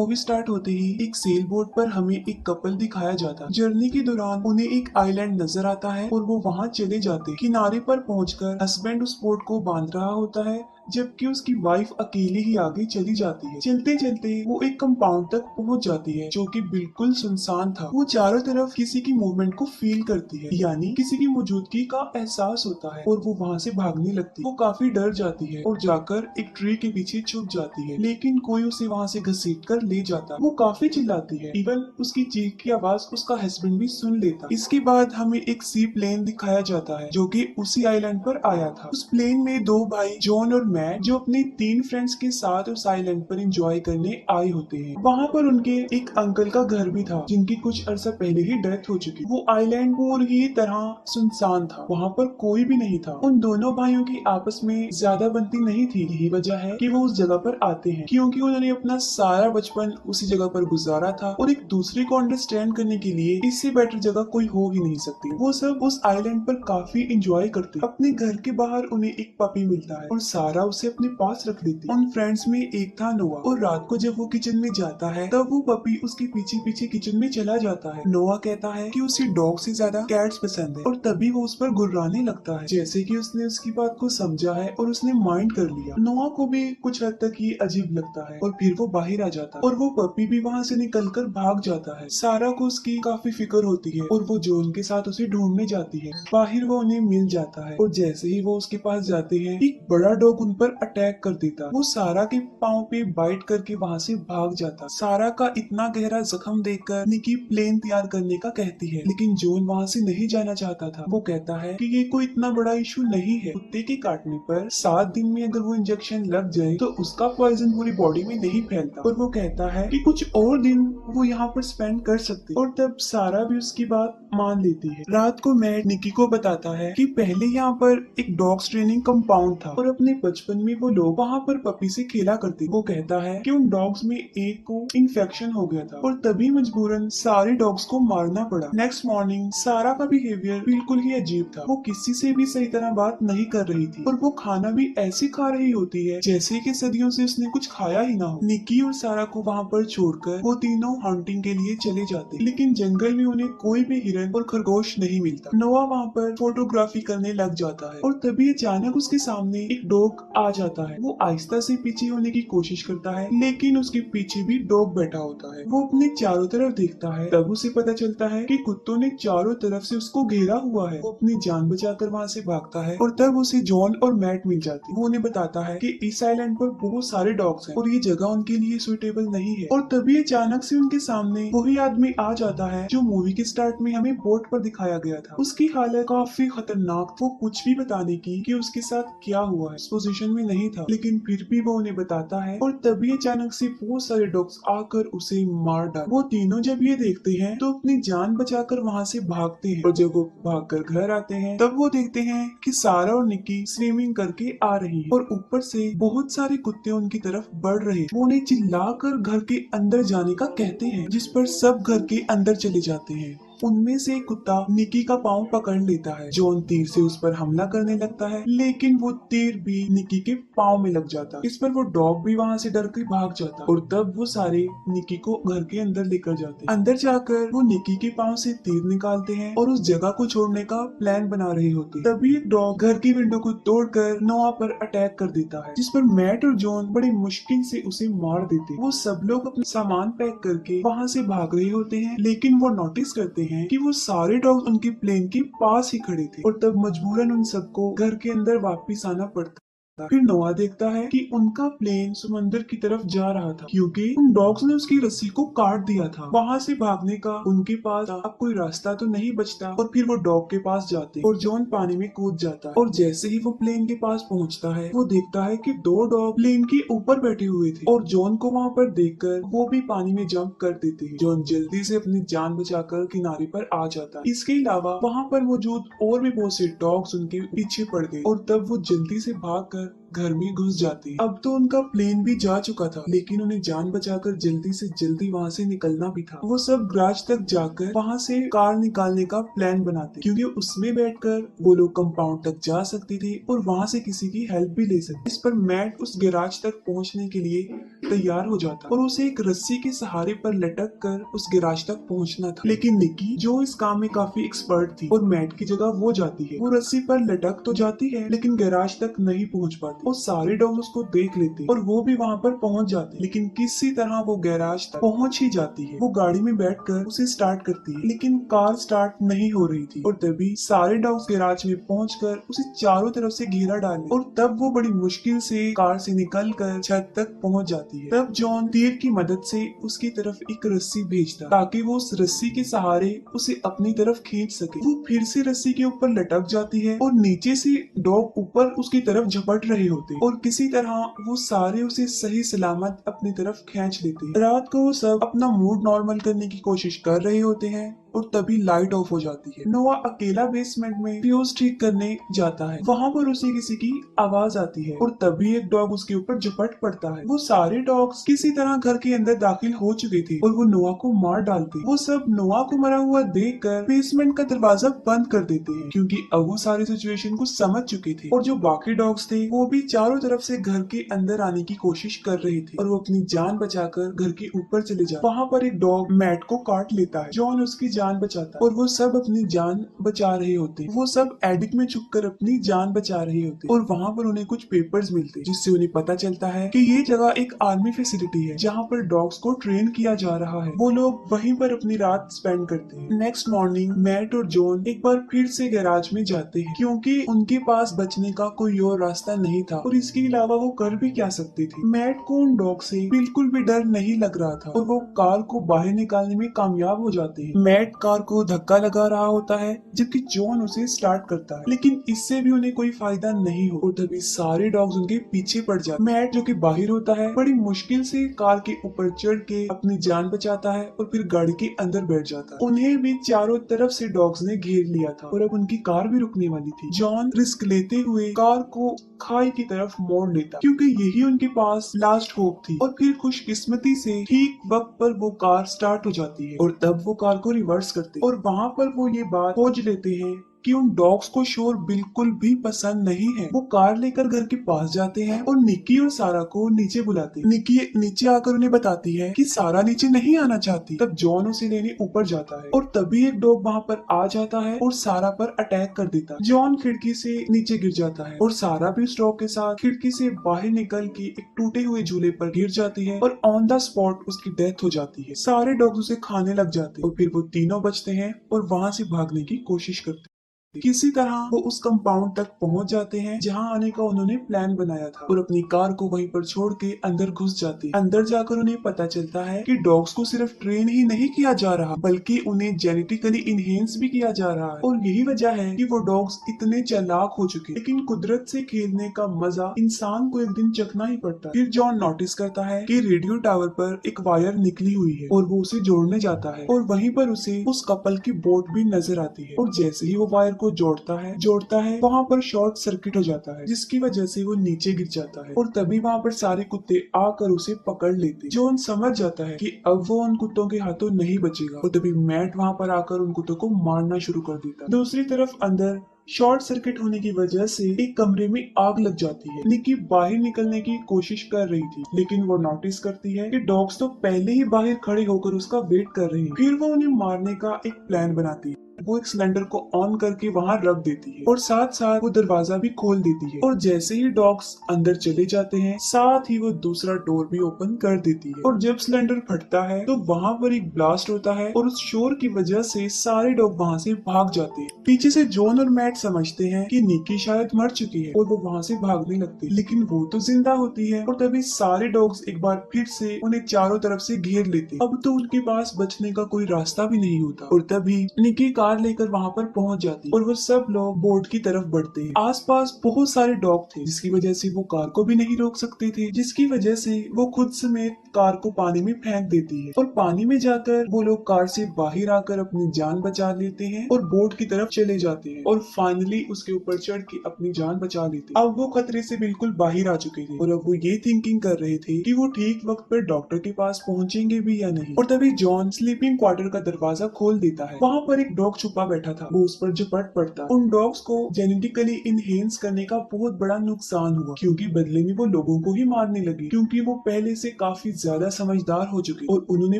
Movie start होते ही एक sail boat पर हमें एक कपल दिखाया जाता है। जर्नी के दौरान उन्हें एक आइलैंड नजर आता है और वो वहाँ चले जाते हैं। किनारे पर पहुंचकर हस्बैंड उस बोट को बांध रहा होता है, जबकि उसकी वाइफ अकेले ही आगे चली जाती है। चलते चलते वो एक कंपाउंड तक पहुंच जाती है जो कि बिल्कुल सुनसान था। वो चारों तरफ किसी की मूवमेंट को फील करती है, यानी किसी की मौजूदगी का एहसास होता है और वो वहाँ से भागने लगती है। वो काफी डर जाती है और जाकर एक ट्री के पीछे छुप जाती है, लेकिन कोई उसे वहाँ से घसीट कर ले जाता है। वो काफी चिल्लाती है, इवन उसकी चीख की आवाज उसका हस्बैंड भी सुन लेता। इसके बाद हमें एक सी प्लेन दिखाया जाता है जो कि उसी आइलैंड पर आया था। उस प्लेन में दो भाई जॉन और मैट जो अपने 3 फ्रेंड्स के साथ उस आइलैंड पर एंजॉय करने आए होते हैं। वहाँ पर उनके एक अंकल का घर भी था जिनकी कुछ अरसा पहले ही डेथ हो चुकी। वो आइलैंड पूरी तरह सुनसान था, वहाँ पर कोई भी नहीं था। उन दोनों भाइयों की आपस में ज्यादा बनती नहीं थी। यही वजह है कि वो उस जगह पर आते हैं, क्योंकि उन्होंने अपना सारा बचपन उसी जगह पर गुजारा था और एक दूसरे को अंडरस्टैंड करने के लिए इससे बेटर जगह कोई हो ही नहीं सकती। वो सब उस आइलैंड पर काफी इंजॉय करते। अपने घर के बाहर उन्हें एक पपी मिलता है और सारा उसे अपने पास रख लेती। उन फ्रेंड्स में एक था नोआ, और रात को जब वो किचन में जाता है तब वो पपी उसके पीछे पीछे किचन में चला जाता है। नोआ कहता है कि उसे डॉग से ज्यादा कैट्स पसंद है और तभी वो उस पर गुर्राने लगता है, जैसे कि उसने उसकी बात को समझा है और उसने माइंड कर लिया। नोआ को भी कुछ हद तक ये अजीब लगता है और फिर वो बाहर आ जाता है और वो पपी भी वहाँ से निकलकर भाग जाता है। सारा को उसकी काफी फिक्र होती है और वो जॉन के साथ उसे ढूंढने जाती है। बाहर वो उन्हें मिल जाता है और जैसे ही वो उसके पास जाते हैं एक बड़ा डॉग उन पर अटैक कर देता। वो सारा के पाँव पे बाइट करके वहाँ से भाग जाता। सारा का इतना गहरा जख्म देखकर निकी प्लेन तैयार करने का कहती है, लेकिन जॉन वहाँ से नहीं जाना चाहता था। वो कहता है कि ये कोई इतना बड़ा इशू नहीं है। कुत्ते के काटने पर 7 दिन में अगर वो इंजेक्शन लग जाए तो उसका पॉइजन पूरी बॉडी में नहीं फैलता। और वो कहता है कि कुछ और दिन वो यहाँ पर स्पेंड कर सकते, और तब सारा भी उसकी बात मान लेती है। रात को मैट निकी को बताता है कि पहले यहाँ पर एक डॉग्स ट्रेनिंग कंपाउंड था और अपने बचपन में वो लोग वहाँ पर पपी से खेला करते। वो कहता है कि उन डॉग्स में एक को इन्फेक्शन हो गया था और तभी मजबूरन सारे डॉग्स को मारना पड़ा। नेक्स्ट मॉर्निंग सारा का बिहेवियर बिल्कुल ही अजीब था। वो किसी से भी सही तरह बात नहीं कर रही थी और वो खाना भी ऐसे खा रही होती है जैसे कि सदियों से उसने कुछ खाया ही ना हो। निकी और सारा को वहाँ पर छोड़कर वो तीनों हंटिंग के लिए चले जाते, लेकिन जंगल में उन्हें कोई भी हिरन और खरगोश नहीं मिलता। नोआ वहाँ पर फोटोग्राफी करने लग जाता है और तभी अचानक उसके सामने एक डॉग आ जाता है। वो आहिस्ता से पीछे होने की कोशिश करता है, लेकिन उसके पीछे भी डॉग बैठा होता है। वो अपने चारों तरफ देखता है, तब उसे पता चलता है कि कुत्तों ने चारों तरफ से उसको घेरा हुआ है। वो अपनी जान बचाकर वहाँ से भागता है और तब उसे जॉन और मैट मिल जाते हैं। वो उन्हें बताता है कि इस आइलैंड पर बहुत सारे डॉग्स हैं और ये जगह उनके लिए सुइटेबल नहीं है। और तभी अचानक से उनके सामने वही आदमी आ जाता है जो मूवी के स्टार्ट में हमें बोट पर दिखाया गया था। उसकी हालत काफी खतरनाक। वो कुछ भी बताने की कि उसके साथ क्या हुआ है इस पोजीशन में नहीं था, लेकिन फिर भी वो उन्हें बताता है और तभी अचानक से बहुत सारे डॉग्स आकर उसे मार डाल। वो तीनों जब ये देखते हैं तो अपनी जान बचाकर वहाँ से भागते हैं, और जब वो भागकर घर आते हैं तब वो देखते हैं कि सारा और निकी स्विमिंग करके आ रही है और ऊपर से बहुत सारे कुत्ते उनकी तरफ बढ़ रहे हैं। वो उन्हें चिल्लाकर घर के अंदर जाने का कहते हैं, जिस पर सब घर के अंदर चले जाते हैं। उनमें से एक कुत्ता निकी का पाँव पकड़ लेता है। जॉन तीर से उस पर हमला करने लगता है, लेकिन वो तीर भी निकी के पाँव में लग जाता है। इस पर वो डॉग भी वहाँ से डर के भाग जाता और तब वो सारे निकी को घर के अंदर लेकर जाते। अंदर जाकर वो निकी के पाँव से तीर निकालते हैं और उस जगह को छोड़ने का प्लान बना रहे होते। तभी एक डॉग घर की विंडो को तोड़कर नोआ पर अटैक कर देता है, जिस पर मैट और जॉन बड़ी मुश्किल से उसे मार देते। वो सब लोग अपना सामान पैक करके वहाँ से भाग रहे होते हैं, लेकिन वो नोटिस करते हैं कि वो सारे डॉग उनके प्लेन के पास ही खड़े थे और तब मजबूरन उन सबको घर के अंदर वापस आना पड़ता। फिर नोआ देखता है कि उनका प्लेन समंदर की तरफ जा रहा था, क्योंकि उन डॉग्स ने उसकी रस्सी को काट दिया था। वहाँ से भागने का उनके पास अब कोई रास्ता तो नहीं बचता और फिर वो डॉग के पास जाते और जॉन पानी में कूद जाता है। और जैसे ही वो प्लेन के पास पहुँचता है वो देखता है कि 2 डॉग प्लेन के ऊपर बैठे हुए थे और जॉन को वहाँ पर देखकर वो भी पानी में जंप कर देते हैं। जॉन जल्दी से अपनी जान बचाकर किनारे पर आ जाता है। इसके अलावा वहाँ पर मौजूद और भी बहुत से डॉग्स उनके पीछे पड़ गए और तब वो जल्दी से भागकर घर में घुस जाते। अब तो उनका प्लेन भी जा चुका था, लेकिन उन्हें जान बचाकर जल्दी से जल्दी वहाँ से निकलना भी था। वो सब गैराज तक जाकर वहाँ से कार निकालने का प्लान बनाते, क्योंकि उसमें बैठकर वो लोग कंपाउंड तक जा सकते थे और वहाँ से किसी की हेल्प भी ले सकते। इस पर मैट उस गैराज तक पहुँचने के लिए तैयार हो जाता और उसे एक रस्सी के सहारे पर लटक कर उस गैराज तक पहुँचना था। लेकिन निकी, जो इस काम में काफी एक्सपर्ट थी, और मैट की जगह वो जाती है। वो रस्सी पर लटक तो जाती है, लेकिन गैराज तक नहीं पहुँच पाती और सारे डॉग उसको देख लेते और वो भी वहाँ पर पहुँच जाते। लेकिन किसी तरह वो गैराज तक पहुँच ही जाती है। वो गाड़ी में बैठकर उसे स्टार्ट करती है, लेकिन कार स्टार्ट नहीं हो रही थी और तभी सारे डॉग्स गैराज में पहुंचकर उसे चारों तरफ से घेरा डाले और तब वो बड़ी मुश्किल से कार से निकलकर छत तक पहुंच जाती है। तब जॉन तीर की मदद से उसकी तरफ एक रस्सी भेजता ताकि वो उस रस्सी के सहारे उसे अपनी तरफ खींच सके। वो फिर से रस्सी के ऊपर लटक जाती है और नीचे से डॉग ऊपर उसकी तरफ झपट रहे होते और किसी तरह वो सारे उसे सही सलामत अपनी तरफ खींच लेते हैं। रात को वो सब अपना मूड नॉर्मल करने की कोशिश कर रहे होते हैं और तभी लाइट ऑफ हो जाती है। नोआ अकेला बेसमेंट में फ्यूज ठीक करने जाता है। वहाँ पर उसे किसी की आवाज आती है और तभी एक डॉग उसके ऊपर झपट पड़ता है। वो सारे डॉग्स किसी तरह घर के अंदर दाखिल हो चुके थे और वो नोआ को मार डालते। वो सब नोआ को मरा हुआ देखकर बेसमेंट का दरवाजा बंद कर देते हैं, क्योंकि अब वो सारी सिचुएशन को समझ चुके थे। और जो बाकी डॉग्स थे वो भी चारों तरफ से घर के अंदर आने की कोशिश कर रहे थे और वो अपनी जान बचाकर घर के ऊपर चले जाते। वहाँ पर एक डॉग मैट को काट लेता है। जॉन उसकी जान बचाता है और वो सब अपनी जान बचा रहे होते। वो सब एडिक में छुपकर अपनी जान बचा रहे होते और वहाँ पर उन्हें कुछ पेपर्स मिलते, जिससे उन्हें पता चलता है कि ये जगह एक आर्मी फैसिलिटी है जहाँ पर डॉग्स को ट्रेन किया जा रहा है। वो लोग वहीं पर अपनी रात स्पेंड करते हैं। नेक्स्ट मॉर्निंग मैट और जॉन एक बार फिर से गैराज में जाते हैं, क्योंकि उनके पास बचने का कोई और रास्ता नहीं था और इसके अलावा वो कर भी क्या सकते थे। मैट को उन डॉग से बिल्कुल भी डर नहीं लग रहा था और वो कार को बाहर निकालने में कामयाब हो जाते हैं। मैट कार को धक्का लगा रहा होता है जबकि जॉन उसे स्टार्ट करता है, लेकिन इससे भी उन्हें कोई फायदा नहीं हो और तभी सारे डॉग्स उनके पीछे पड़ जाते। मैट, जो कि बाहर होता है, बड़ी मुश्किल से कार के ऊपर चढ़ के अपनी जान बचाता है और फिर गाड़ी के अंदर बैठ जाता है। उन्हें भी चारों तरफ से डॉग्स ने घेर लिया था और अब उनकी कार भी रुकने वाली थी। जॉन रिस्क लेते हुए कार को खाई की तरफ मोड़ लेता, क्योंकि यही उनके पास लास्ट होप थी। और फिर खुशकिस्मती से ठीक वक्त पर वो कार स्टार्ट हो जाती है और तब वो कार को रिवर्स करते और वहाँ पर वो ये बात खोज लेते हैं कि उन डॉग्स को शोर बिल्कुल भी पसंद नहीं है। वो कार लेकर घर के पास जाते हैं और निकी और सारा को नीचे बुलाते। निकी नीचे आकर उन्हें बताती है कि सारा नीचे नहीं आना चाहती। तब जॉन उसे लेने ऊपर जाता है और तभी एक डॉग वहाँ पर आ जाता है और सारा पर अटैक कर देता है। जॉन खिड़की से नीचे गिर जाता है और सारा भी उस डॉग के साथ खिड़की से बाहर निकल के एक टूटे हुए झूले पर गिर जाती है और ऑन द स्पॉट उसकी डेथ हो जाती है। सारे डॉग्स उसे खाने लग जाते हैं और फिर वो तीनों बचते हैं और वहाँ से भागने की कोशिश करते हैं। किसी तरह वो उस कंपाउंड तक पहुंच जाते हैं जहां आने का उन्होंने प्लान बनाया था और अपनी कार को वहीं पर छोड़ के अंदर घुस जाते हैं। अंदर जाकर उन्हें पता चलता है कि डॉग्स को सिर्फ ट्रेन ही नहीं किया जा रहा, बल्कि उन्हें जेनेटिकली इनहेंस भी किया जा रहा है और यही वजह है कि वो डॉग्स इतने चालाक हो चुके। लेकिन कुदरत से खेलने का मजा इंसान को एक दिन चखना ही पड़ता है। फिर जॉन नोटिस करता है कि रेडियो टावर पर एक वायर निकली हुई है और वो उसे जोड़ने जाता है और वहीं पर उसे उस कपल की बोट भी नजर आती है और जैसे ही वो वायर को जोड़ता है वहाँ पर शॉर्ट सर्किट हो जाता है, जिसकी वजह से वो नीचे गिर जाता है और तभी वहाँ पर सारे कुत्ते आकर उसे पकड़ लेते। जॉन समझ जाता है कि अब वो उन कुत्तों के हाथों नहीं बचेगा और तभी मैट वहाँ पर आकर उन कुत्तों को मारना शुरू कर देता है। दूसरी तरफ अंदर शॉर्ट सर्किट होने की वजह से एक कमरे में आग लग जाती है। निकी बाहर निकलने की कोशिश कर रही थी, लेकिन वो नोटिस करती है कि डॉग्स तो पहले ही बाहर खड़े होकर उसका वेट कर रहे हैं। फिर वो उन्हें मारने का एक प्लान बनाती है। वो एक सिलेंडर को ऑन करके वहाँ रख देती है और साथ साथ वो दरवाजा भी खोल देती है और जैसे ही डॉग्स अंदर चले जाते हैं साथ ही वो दूसरा डोर भी ओपन कर देती है और जब सिलेंडर फटता है तो वहाँ पर एक ब्लास्ट होता है और उस शोर की वजह से सारे डॉग वहाँ से भाग जाते हैं। पीछे से जॉन और मैट समझते हैं कि निकी शायद मर चुकी है और वो वहाँ से भागने लगते हैं, लेकिन वो तो जिंदा होती है और तभी सारे डॉग्स एक बार फिर से उन्हें चारों तरफ से घेर लेते। अब तो उनके पास बचने का कोई रास्ता भी नहीं होता और तभी निकी कार कार लेकर वहाँ पर पहुँच जाती है और वो सब लोग बोट की तरफ बढ़ते हैं। आसपास बहुत सारे डॉग थे जिसकी वजह से वो कार को भी नहीं रोक सकते थे, जिसकी वजह से वो खुद समेत कार को पानी में फेंक देती है और पानी में जाकर वो लोग कार से बाहर आकर अपनी जान बचा लेते हैं और बोट की तरफ चले जाते हैं और फाइनली उसके ऊपर चढ़ के अपनी जान बचा लेते हैं। अब वो खतरे से बिल्कुल बाहर आ चुके थे और अब वो ये थिंकिंग कर रहे थे कि वो ठीक वक्त पर डॉक्टर के पास पहुंचेंगे भी या नहीं। और तभी जॉन स्लीपिंग क्वार्टर का दरवाजा खोल देता है। वहाँ पर एक डॉग छुपा बैठा था, वो उस पर झपट पड़ता है। उन डॉग्स को जेनेटिकली इनहेंस करने का बहुत बड़ा नुकसान हुआ क्योंकि बदले में वो लोगों को ही मारने लगे, क्योंकि वो पहले से काफी ज्यादा समझदार हो चुके और उन्होंने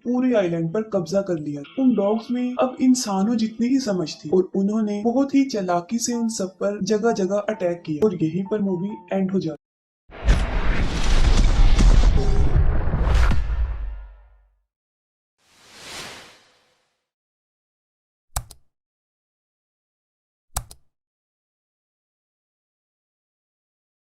पूरे आइलैंड पर कब्जा कर लिया। उन डॉग्स में अब इंसानों जितनी ही समझ थी और उन्होंने बहुत ही चालाकी से उन सब पर जगह जगह अटैक किया और यहीं पर मूवी एंड हो जाती।